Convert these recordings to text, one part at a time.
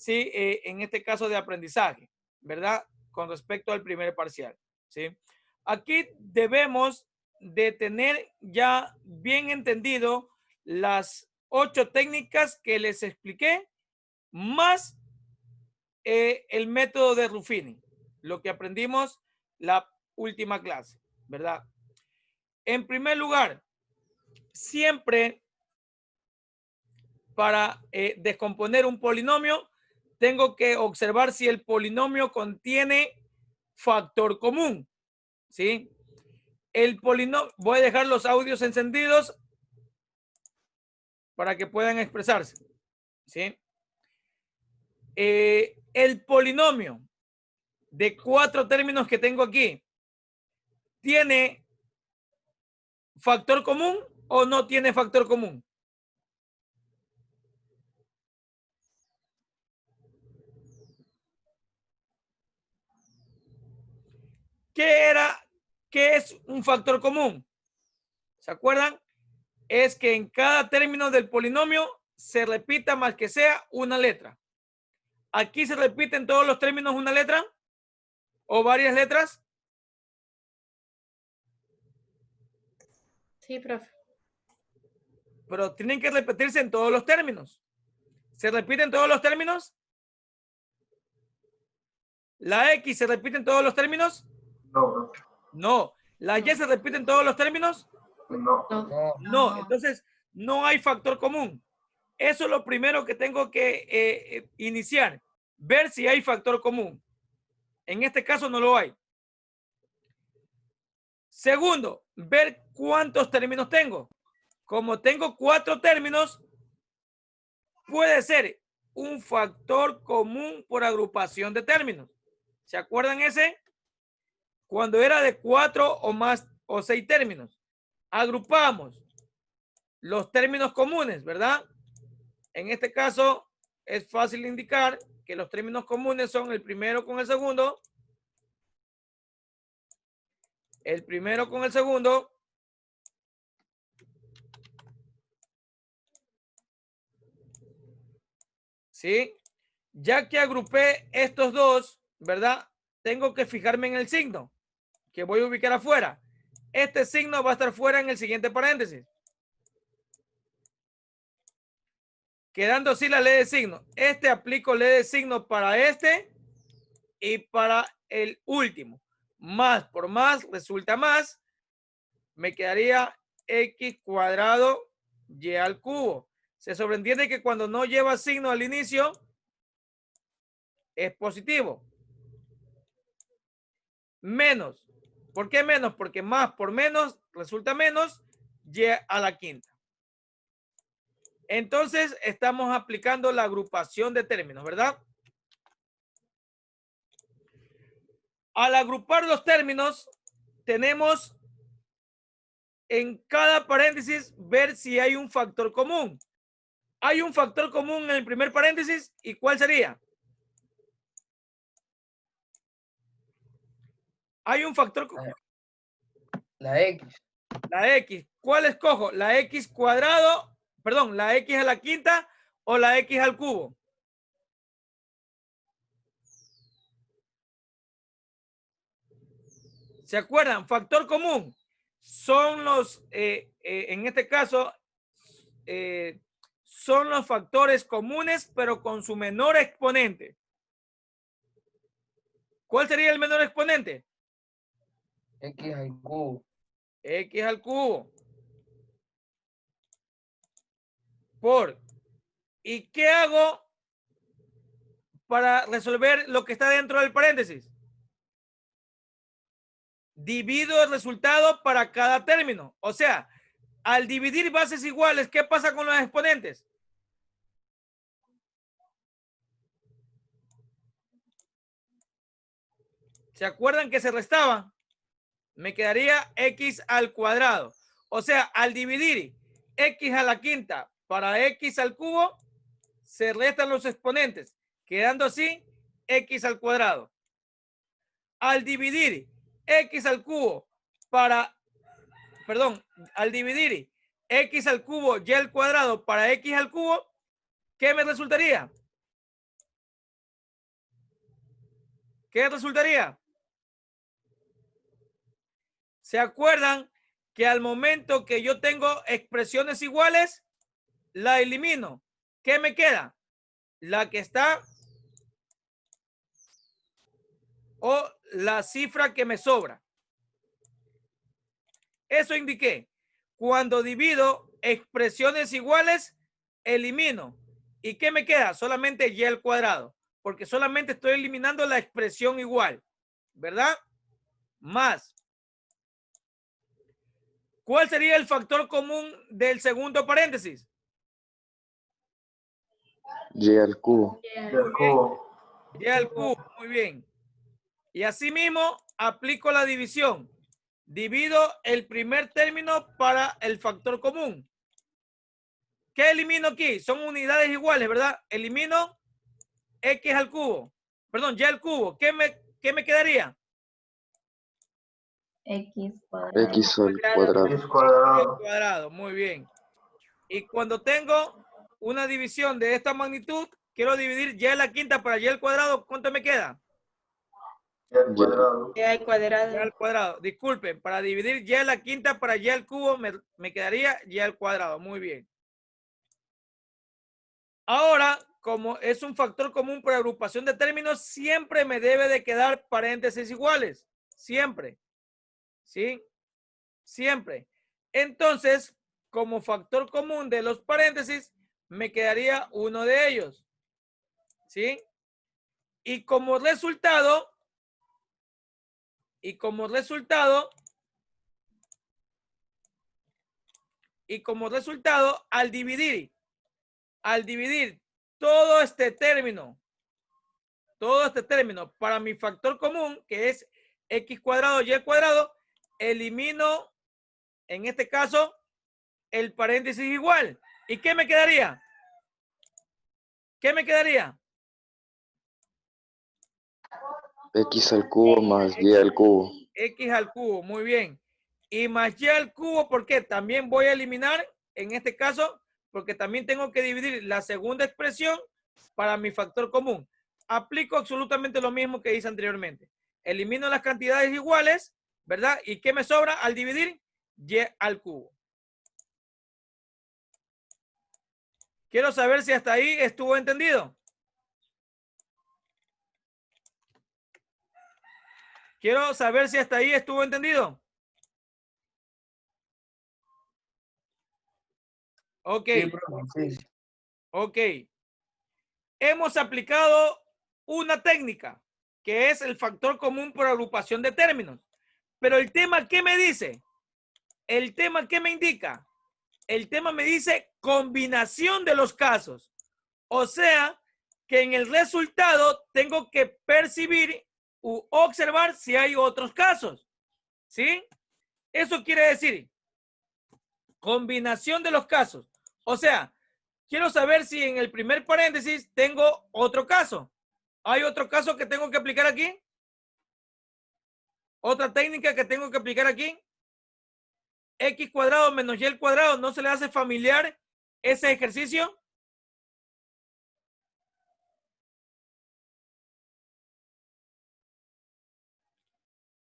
¿sí? En este caso de aprendizaje, ¿verdad? Con respecto al primer parcial, ¿sí? Aquí debemos de tener ya bien entendido las 8 técnicas que les expliqué, más el método de Ruffini, lo que aprendimos la última clase, ¿verdad? En primer lugar, siempre para descomponer un polinomio, tengo que observar si el polinomio contiene factor común, ¿sí? El polinomio, voy a dejar los audios encendidos para que puedan expresarse, ¿sí? El polinomio de 4 términos que tengo aquí, ¿tiene factor común o no tiene factor común? ¿Qué es un factor común? ¿Se acuerdan? Es que en cada término del polinomio se repita más que sea una letra. ¿Aquí se repiten todos los términos una letra o varias letras? Sí, profe. Pero tienen que repetirse en todos los términos. ¿Se repiten todos los términos? ¿La X se repite en todos los términos? No, No. ¿La Y se repite en todos los términos? no. No. Entonces, no hay factor común. Eso es lo primero que tengo que iniciar. Ver si hay factor común. En este caso no lo hay. Segundo, ver cuántos términos tengo. Como tengo 4 términos, puede ser un factor común por agrupación de términos. ¿Se acuerdan ese? Cuando era de 4 o más o 6 términos, agrupamos los términos comunes, ¿verdad? En este caso es fácil indicar que los términos comunes son el primero con el segundo, ¿sí? Ya que agrupé estos dos, ¿verdad? Tengo que fijarme en el signo que voy a ubicar afuera. Este signo va a estar fuera en el siguiente paréntesis. Quedando así la ley de signo. Este aplico ley de signo para este y para el último. Más por más resulta más. Me quedaría x cuadrado y al cubo. Se sobreentiende que cuando no lleva signo al inicio es positivo. Menos. ¿Por qué menos? Porque más por menos resulta menos y a la quinta. Entonces estamos aplicando la agrupación de términos, ¿verdad? Al agrupar los términos, tenemos en cada paréntesis ver si hay un factor común. Hay un factor común en el primer paréntesis, ¿y cuál sería? Hay un factor común. La X. La X. ¿Cuál escojo? ¿La X cuadrado? Perdón, ¿la X a la quinta o la X al cubo? ¿Se acuerdan? Factor común. Son los, en este caso, son los factores comunes, pero con su menor exponente. ¿Cuál sería el menor exponente? X al cubo. X al cubo. Por. ¿Y qué hago para resolver lo que está dentro del paréntesis? Divido el resultado para cada término. O sea, al dividir bases iguales, ¿qué pasa con los exponentes? ¿Se acuerdan que se restaban? Me quedaría x al cuadrado. O sea, al dividir x a la quinta para x al cubo, se restan los exponentes, quedando así x al cuadrado. Al dividir x al cubo al dividir x al cubo y al cuadrado para x al cubo, ¿qué me resultaría? ¿Qué resultaría? ¿Se acuerdan que al momento que yo tengo expresiones iguales, la elimino? ¿Qué me queda? La que está o la cifra que me sobra. Eso indiqué. Cuando divido expresiones iguales, elimino. ¿Y qué me queda? Solamente y al cuadrado, porque solamente estoy eliminando la expresión igual, ¿verdad? Más. ¿Cuál sería el factor común del segundo paréntesis? Y al cubo. Y al cubo, muy bien. Y asimismo, aplico la división. Divido el primer término para el factor común. ¿Qué elimino aquí? Son unidades iguales, ¿verdad? Elimino x al cubo. Perdón, y al cubo. ¿Qué me quedaría? X cuadrado. X al cuadrado. X al cuadrado, muy bien. Y cuando tengo una división de esta magnitud, quiero dividir y a la quinta para y al cuadrado, ¿cuánto me queda? Y al cuadrado. Y al cuadrado. Disculpen, para dividir y a la quinta para y al cubo me quedaría y al cuadrado. Muy bien. Ahora, como es un factor común por agrupación de términos, siempre me debe de quedar paréntesis iguales. Siempre. ¿Sí? Siempre. Entonces, como factor común de los paréntesis, me quedaría uno de ellos. ¿Sí? Y como resultado, al dividir todo este término para mi factor común, que es x cuadrado y al cuadrado, elimino, en este caso, el paréntesis igual. ¿Y qué me quedaría? ¿Qué me quedaría? X al cubo más Y al cubo. X al cubo, muy bien. Y más Y al cubo, ¿por qué? También voy a eliminar, en este caso, porque también tengo que dividir la segunda expresión para mi factor común. Aplico absolutamente lo mismo que hice anteriormente. Elimino las cantidades iguales, ¿verdad? ¿Y qué me sobra al dividir? Y al cubo. Quiero saber si hasta ahí estuvo entendido. Quiero saber si hasta ahí estuvo entendido. Ok. Sí, profe, sí. Ok. Hemos aplicado una técnica que es el factor común por agrupación de términos. Pero el tema, ¿qué me dice? El tema, ¿qué me indica? El tema me dice combinación de los casos. O sea, que en el resultado tengo que percibir u observar si hay otros casos. ¿Sí? Eso quiere decir combinación de los casos. O sea, quiero saber si en el primer paréntesis tengo otro caso. ¿Hay otro caso que tengo que aplicar aquí? ¿Otra técnica que tengo que aplicar aquí? X cuadrado menos Y al cuadrado. ¿No se le hace familiar ese ejercicio?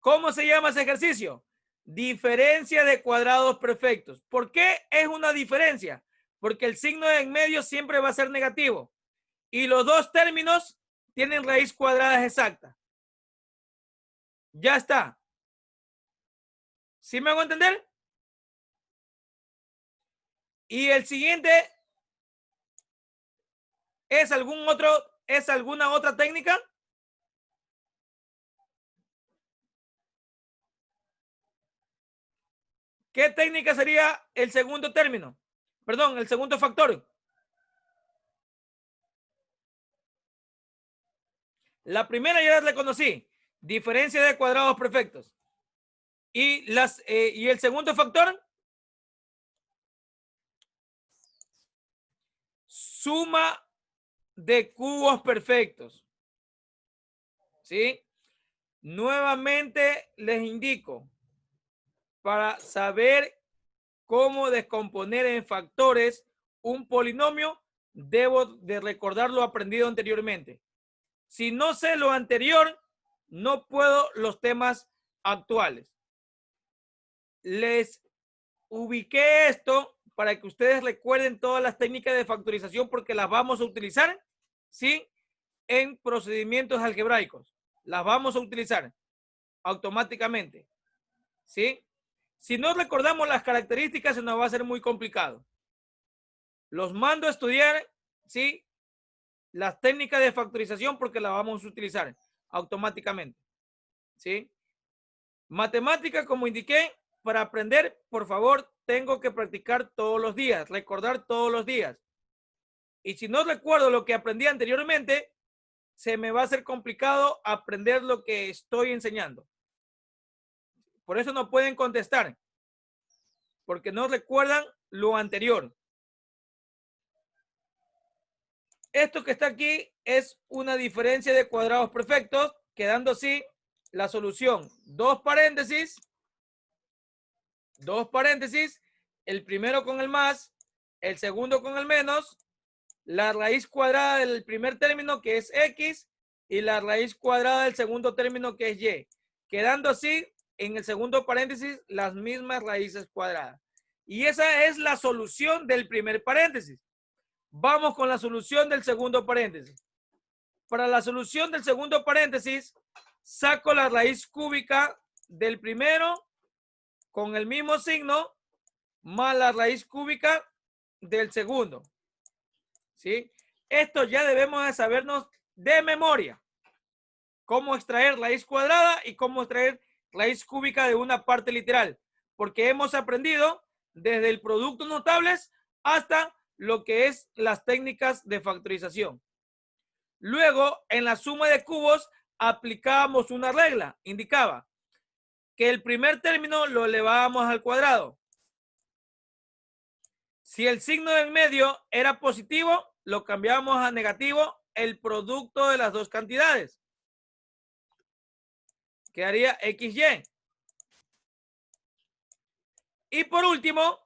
¿Cómo se llama ese ejercicio? Diferencia de cuadrados perfectos. ¿Por qué es una diferencia? Porque el signo en medio siempre va a ser negativo. Y los dos términos tienen raíz cuadrada exacta. Ya está. ¿Sí me hago entender? Y el siguiente es alguna otra técnica. ¿Qué técnica sería el segundo término? Perdón, el segundo factor. La primera ya la conocí. Diferencia de cuadrados perfectos. Y el segundo factor. Suma de cubos perfectos. ¿Sí? Nuevamente les indico, para saber cómo descomponer en factores un polinomio, debo de recordar lo aprendido anteriormente. Si no sé lo anterior, no puedo los temas actuales. Les ubiqué esto para que ustedes recuerden todas las técnicas de factorización porque las vamos a utilizar, ¿sí? En procedimientos algebraicos. Las vamos a utilizar automáticamente, ¿sí? Si no recordamos las características, se nos va a hacer muy complicado. Los mando a estudiar, ¿sí? Las técnicas de factorización porque las vamos a utilizar automáticamente, ¿sí? Matemática, como indiqué, para aprender, por favor, tengo que practicar todos los días, recordar todos los días. Y si no recuerdo lo que aprendí anteriormente, se me va a hacer complicado aprender lo que estoy enseñando. Por eso no pueden contestar, porque no recuerdan lo anterior. Esto que está aquí es una diferencia de cuadrados perfectos, quedando así la solución. Dos paréntesis, el primero con el más, el segundo con el menos, la raíz cuadrada del primer término que es X y la raíz cuadrada del segundo término que es Y. Quedando así en el segundo paréntesis las mismas raíces cuadradas. Y esa es la solución del primer paréntesis. Vamos con la solución del segundo paréntesis. Para la solución del segundo paréntesis, saco la raíz cúbica del primero con el mismo signo más la raíz cúbica del segundo. ¿Sí? Esto ya debemos de sabernos de memoria. Cómo extraer raíz cuadrada y cómo extraer raíz cúbica de una parte literal. Porque hemos aprendido desde el producto notables hasta lo que es las técnicas de factorización. Luego, en la suma de cubos, aplicábamos una regla. Indicaba que el primer término lo elevábamos al cuadrado. Si el signo del medio era positivo, lo cambiábamos a negativo, el producto de las dos cantidades. Quedaría XY. Y por último,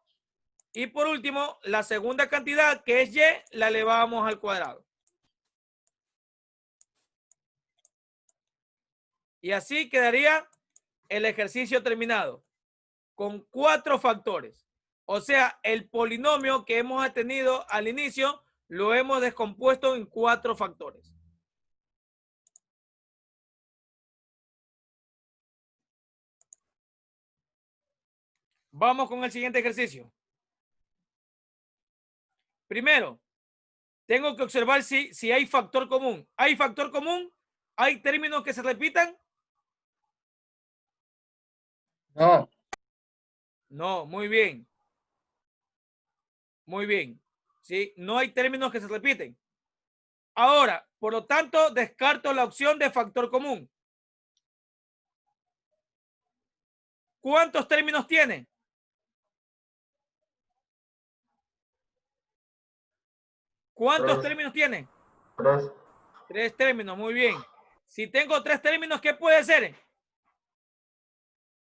la segunda cantidad, que es Y, la elevábamos al cuadrado. Y así quedaría el ejercicio terminado, con 4 factores. O sea, el polinomio que hemos tenido al inicio, lo hemos descompuesto en 4 factores. Vamos con el siguiente ejercicio. Primero, tengo que observar si hay factor común. ¿Hay factor común? ¿Hay términos que se repitan? No. No, muy bien. Muy bien. ¿Sí? No hay términos que se repiten. Ahora, por lo tanto, descarto la opción de factor común. ¿Cuántos términos tiene? ¿Cuántos términos tiene? 3. 3 términos, muy bien. Si tengo 3 términos, ¿qué puede ser?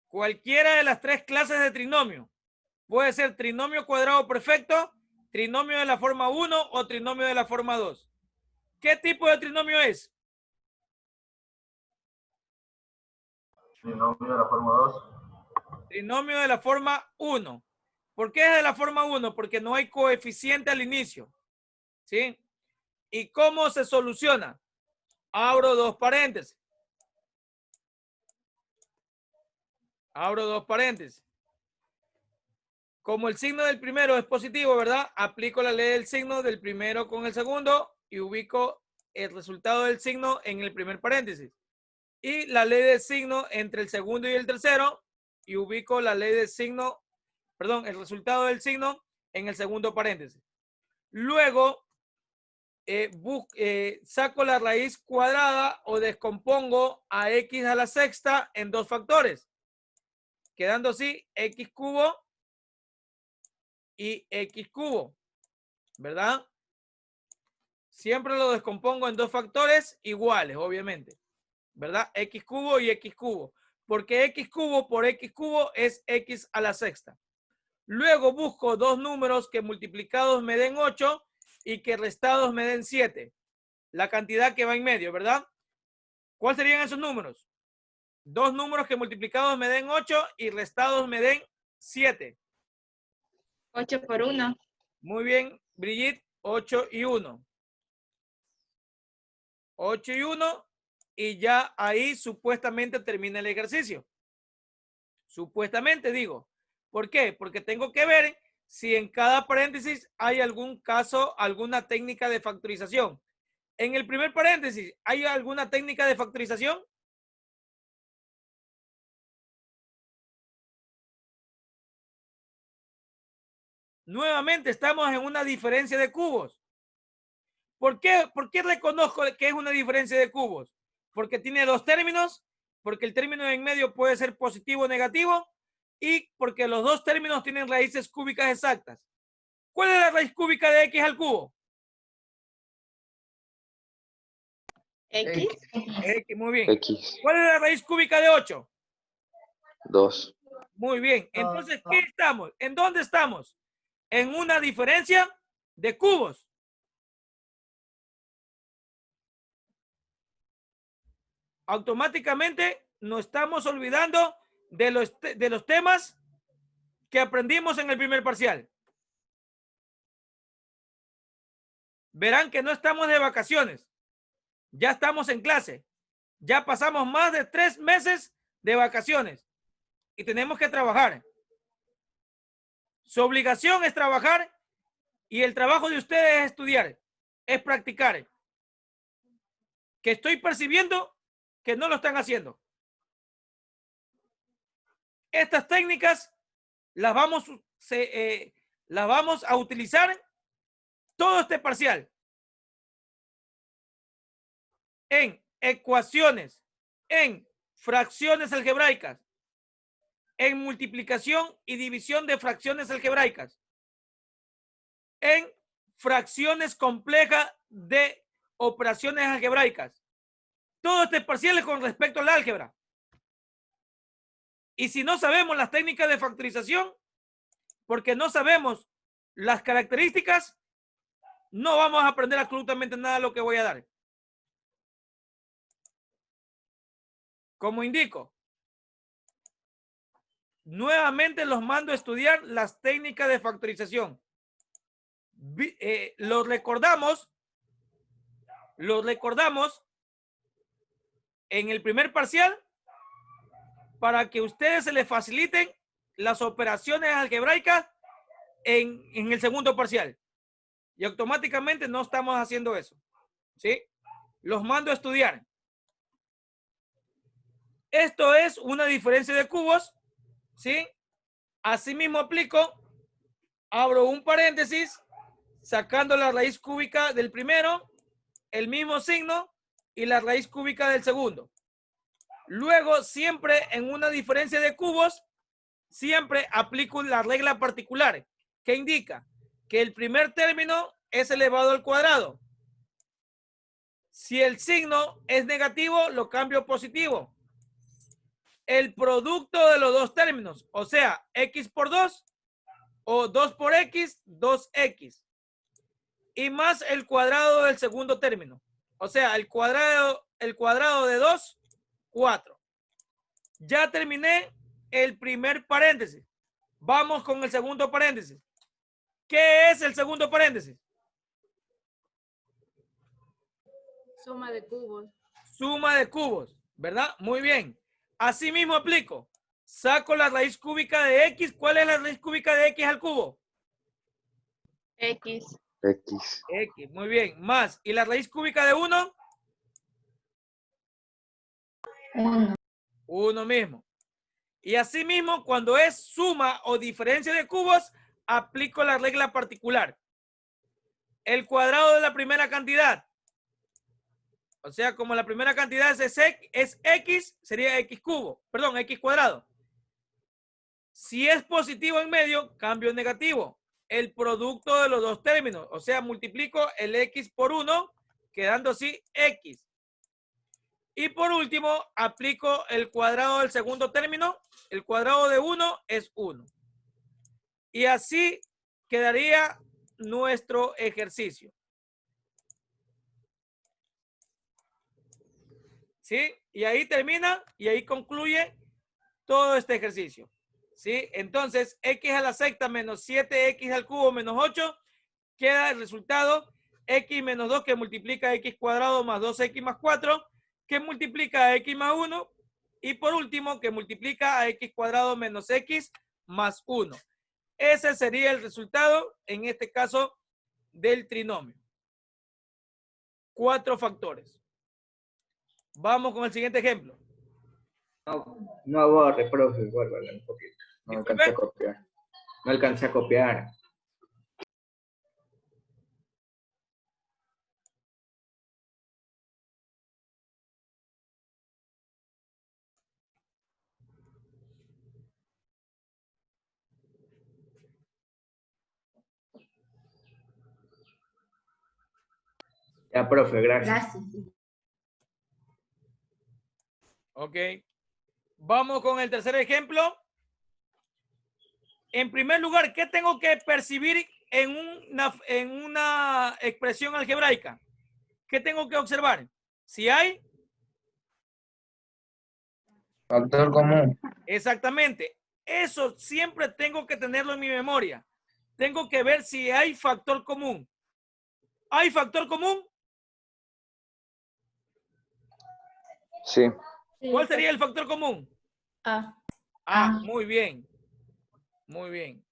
Cualquiera de las 3 clases de trinomio. Puede ser trinomio cuadrado perfecto, trinomio de la forma 1 o trinomio de la forma 2. ¿Qué tipo de trinomio es? Trinomio de la forma 2. Trinomio de la forma 1. ¿Por qué es de la forma 1? Porque no hay coeficiente al inicio. ¿Sí? ¿Y cómo se soluciona? Abro 2 paréntesis. Abro 2 paréntesis. Como el signo del primero es positivo, ¿verdad? Aplico la ley del signo del primero con el segundo y ubico el resultado del signo en el primer paréntesis. Y la ley del signo entre el segundo y el tercero y ubico la ley del signo, perdón, el resultado del signo en el segundo paréntesis. Luego, saco la raíz cuadrada o descompongo a x a la sexta en 2 factores. Quedando así x cubo y x cubo, ¿verdad? Siempre lo descompongo en 2 factores iguales, obviamente, ¿verdad? X cubo y x cubo, porque x cubo por x cubo es x a la sexta. Luego busco 2 números que multiplicados me den 8 y que restados me den 7. La cantidad que va en medio, ¿verdad? ¿Cuáles serían esos números? Dos números que multiplicados me den 8 y restados me den 7. 8 por 1. Muy bien, Brigitte, 8 y 1. 8 y 1 y ya ahí supuestamente termina el ejercicio. Supuestamente digo. ¿Por qué? Porque tengo que ver si en cada paréntesis hay algún caso, alguna técnica de factorización. En el primer paréntesis, ¿hay alguna técnica de factorización? Nuevamente estamos en una diferencia de cubos. ¿Por qué reconozco que es una diferencia de cubos? Porque tiene dos términos, porque el término en medio puede ser positivo o negativo y porque los dos términos tienen raíces cúbicas exactas. ¿Cuál es la raíz cúbica de x al cubo? X. X, muy bien. X. ¿Cuál es la raíz cúbica de 8? 2. Muy bien. Entonces, ¿qué estamos? ¿En dónde estamos? En una diferencia de cubos. Automáticamente nos estamos olvidando de los temas que aprendimos en el primer parcial. Verán que no estamos de vacaciones. Ya estamos en clase. Ya pasamos más de 3 meses de vacaciones y tenemos que trabajar. Su obligación es trabajar y el trabajo de ustedes es estudiar, es practicar. Que estoy percibiendo que no lo están haciendo. Estas técnicas las vamos a utilizar todo este parcial en ecuaciones, en fracciones algebraicas, en multiplicación y división de fracciones algebraicas, en fracciones complejas de operaciones algebraicas. Todo este parcial es con respecto al álgebra. Y si no sabemos las técnicas de factorización, porque no sabemos las características, no vamos a aprender absolutamente nada de lo que voy a dar. Como indico, nuevamente los mando a estudiar las técnicas de factorización. Los recordamos en el primer parcial para que a ustedes se les faciliten las operaciones algebraicas en el segundo parcial. Y automáticamente no estamos haciendo eso. ¿Sí? Los mando a estudiar. Esto es una diferencia de cubos. ¿Sí? Asimismo aplico, abro un paréntesis, sacando la raíz cúbica del primero, el mismo signo y la raíz cúbica del segundo. Luego, siempre en una diferencia de cubos, siempre aplico la regla particular que indica que el primer término es elevado al cuadrado. Si el signo es negativo, lo cambio a positivo. El producto de los dos términos, o sea, x por 2 o 2 por x, 2x. Y más el cuadrado del segundo término. O sea, el cuadrado de 2, 4. Ya terminé el primer paréntesis. Vamos con el segundo paréntesis. ¿Qué es el segundo paréntesis? Suma de cubos. Suma de cubos, ¿verdad? Muy bien. Asimismo aplico. Saco la raíz cúbica de x. ¿Cuál es la raíz cúbica de x al cubo? X. X. X, muy bien. Más. ¿Y la raíz cúbica de 1? 1. 1 mismo. Y asimismo, cuando es suma o diferencia de cubos, aplico la regla particular. El cuadrado de la primera cantidad. O sea, como la primera cantidad es x, sería x cubo. Perdón, x cuadrado. Si es positivo en medio, cambio negativo. El producto de los dos términos. O sea, multiplico el x por 1, quedando así x. Y por último, aplico el cuadrado del segundo término. El cuadrado de 1 es 1. Y así quedaría nuestro ejercicio. ¿Sí? Y ahí termina y ahí concluye todo este ejercicio. ¿Sí? Entonces, x a la sexta menos 7x al cubo menos 8, queda el resultado x menos 2 que multiplica x cuadrado más 2x más 4, que multiplica a x más 1, y por último, que multiplica a x cuadrado menos x más 1. Ese sería el resultado, en este caso, del trinomio. 4 factores. Vamos con el siguiente ejemplo. No borre, profe, vuélvale un poquito. No Disculpe. alcancé a copiar. No alcancé a copiar. Ya, profe, gracias. Ok. Vamos con el tercer ejemplo. En primer lugar, ¿qué tengo que percibir en una expresión algebraica? ¿Qué tengo que observar? Si hay... Factor común. Exactamente. Eso siempre tengo que tenerlo en mi memoria. Tengo que ver si hay factor común. ¿Hay factor común? Sí. ¿Cuál sería el factor común? A. Ah, muy bien. Muy bien.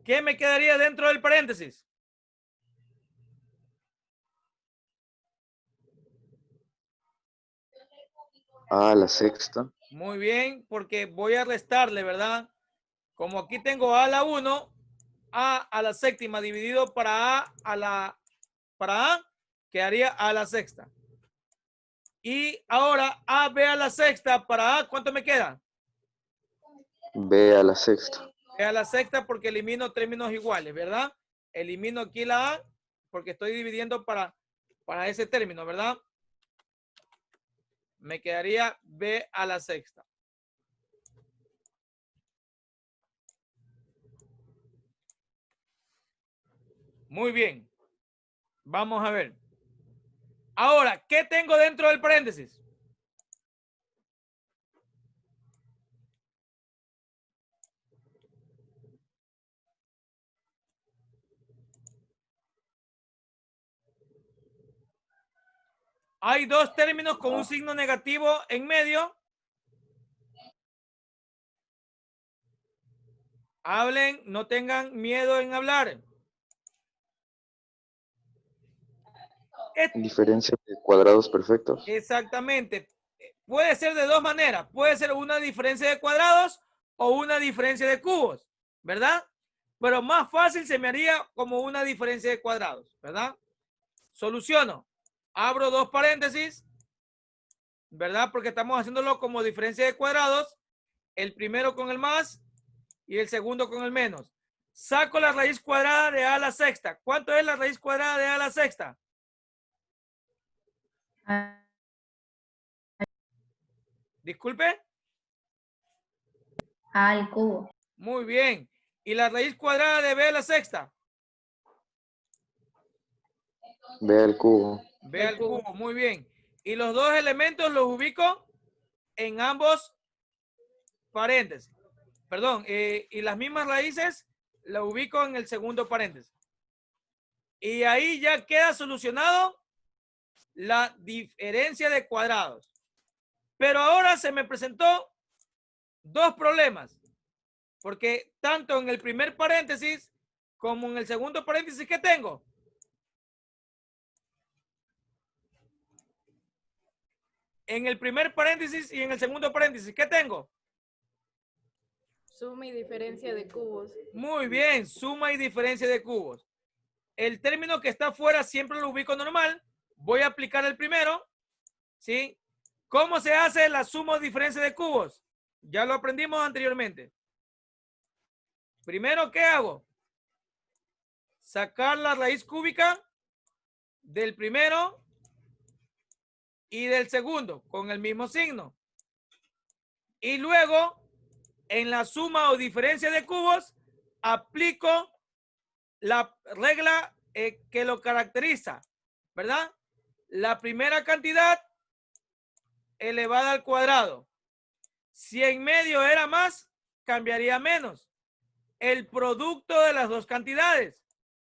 ¿Qué me quedaría dentro del paréntesis? A a la sexta. Muy bien, porque voy a restarle, ¿verdad? Como aquí tengo a la 1, a la séptima dividido para A, quedaría a la sexta. Y ahora B a la sexta para A, ¿cuánto me queda? B a la sexta. B a la sexta porque elimino términos iguales, ¿verdad? Elimino aquí la A porque estoy dividiendo para ese término, ¿verdad? Me quedaría B a la sexta. Muy bien. Vamos a ver. Ahora, ¿qué tengo dentro del paréntesis? Hay dos términos con un signo negativo en medio. Hablen, no tengan miedo en hablar. Diferencia de cuadrados perfectos. Exactamente. Puede ser de dos maneras. Puede ser una diferencia de cuadrados o una diferencia de cubos, ¿verdad? Pero más fácil se me haría como una diferencia de cuadrados, ¿verdad? Soluciono. Abro dos paréntesis, ¿verdad? Porque estamos haciéndolo como diferencia de cuadrados. El primero con el más y el segundo con el menos. Saco la raíz cuadrada de A a la sexta. ¿Cuánto es la raíz cuadrada de A a la sexta? Disculpe. Al cubo. Muy bien. ¿Y la raíz cuadrada de B a la sexta? B al cubo. B al cubo. Muy bien. Y los dos elementos los ubico en ambos paréntesis. Perdón. Y las mismas raíces las ubico en el segundo paréntesis. Y ahí ya queda solucionado la diferencia de cuadrados. Pero ahora se me presentó dos problemas. Porque tanto en el primer paréntesis como en el segundo paréntesis, ¿qué tengo? En el primer paréntesis y en el segundo paréntesis, ¿qué tengo? Suma y diferencia de cubos. Muy bien, suma y diferencia de cubos. El término que está afuera siempre lo ubico normal. Voy a aplicar el primero. ¿Sí? ¿Cómo se hace la suma o diferencia de cubos? Ya lo aprendimos anteriormente. Primero, ¿qué hago? Sacar la raíz cúbica del primero y del segundo con el mismo signo. Y luego, en la suma o diferencia de cubos, aplico la regla que lo caracteriza, ¿verdad? La primera cantidad elevada al cuadrado. Si en medio era más, cambiaría menos. El producto de las dos cantidades,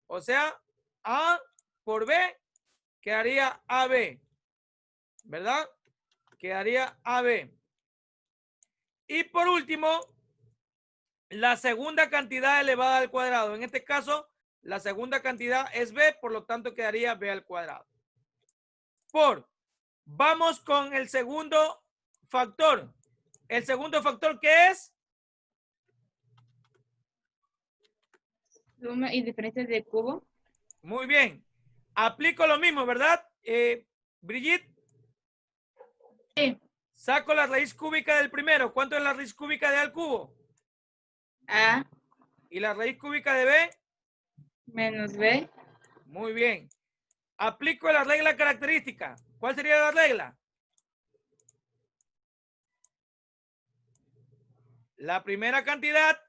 o sea, A por B, quedaría AB, ¿verdad? Quedaría AB. Y por último, la segunda cantidad elevada al cuadrado. En este caso, la segunda cantidad es B, por lo tanto quedaría B al cuadrado. Vamos con el segundo factor. ¿El segundo factor qué es? Suma y diferencia de cubo. Muy bien. Aplico lo mismo, ¿verdad? Brigitte. Sí. Saco la raíz cúbica del primero. ¿Cuánto es la raíz cúbica de A al cubo? A ¿Y la raíz cúbica de B? menos B. Muy bien. Aplico la regla característica. ¿Cuál sería la regla? La primera cantidad,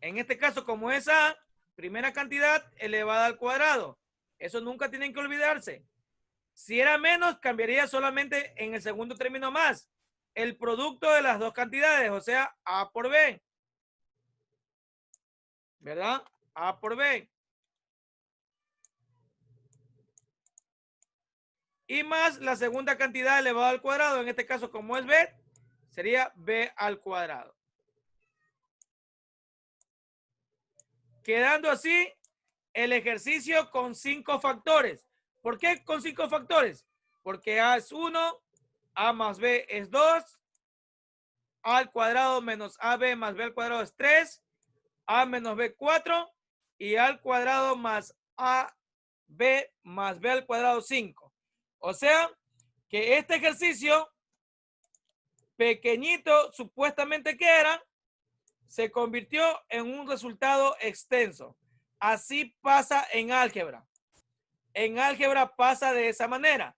en este caso como es A, primera cantidad elevada al cuadrado. Eso nunca tienen que olvidarse. Si era menos, cambiaría solamente en el segundo término más. El producto de las dos cantidades, o sea, A por B. ¿Verdad? A por B. Y más la segunda cantidad elevada al cuadrado. En este caso, como es B, sería B al cuadrado. Quedando así el ejercicio con 5 factores. ¿Por qué con 5 factores? Porque A es 1, A más B es 2, A al cuadrado menos AB más B al cuadrado es 3, A menos B 4 y A al cuadrado más AB más B al cuadrado 5. O sea que este ejercicio pequeñito supuestamente que era, se convirtió en un resultado extenso. Así pasa en álgebra. En álgebra pasa de esa manera.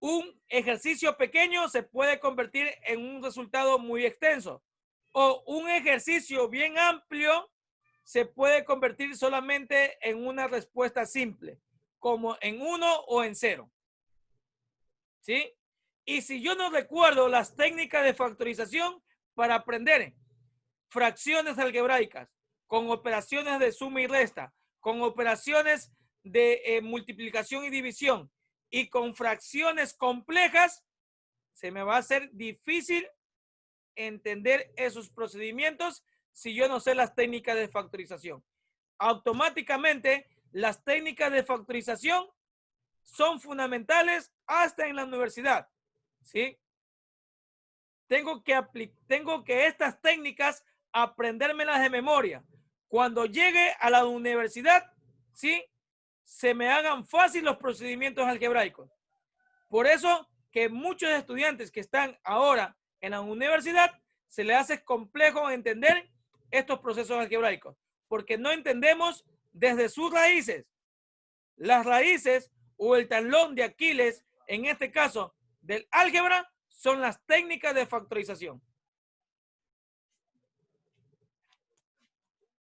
Un ejercicio pequeño se puede convertir en un resultado muy extenso. O un ejercicio bien amplio se puede convertir solamente en una respuesta simple, como en 1 o en 0. ¿Sí? Y si yo no recuerdo las técnicas de factorización para aprender fracciones algebraicas, con operaciones de suma y resta, con operaciones de multiplicación y división y con fracciones complejas, se me va a hacer difícil entender esos procedimientos si yo no sé las técnicas de factorización. Automáticamente, las técnicas de factorización son fundamentales hasta en la universidad, ¿sí? Tengo que estas técnicas aprendérmelas de memoria. Cuando llegue a la universidad, ¿sí? Se me hagan fácil los procedimientos algebraicos. Por eso que muchos estudiantes que están ahora en la universidad se les hace complejo entender estos procesos algebraicos, porque no entendemos desde sus raíces. Las raíces o el talón de Aquiles, en este caso del álgebra, son las técnicas de factorización.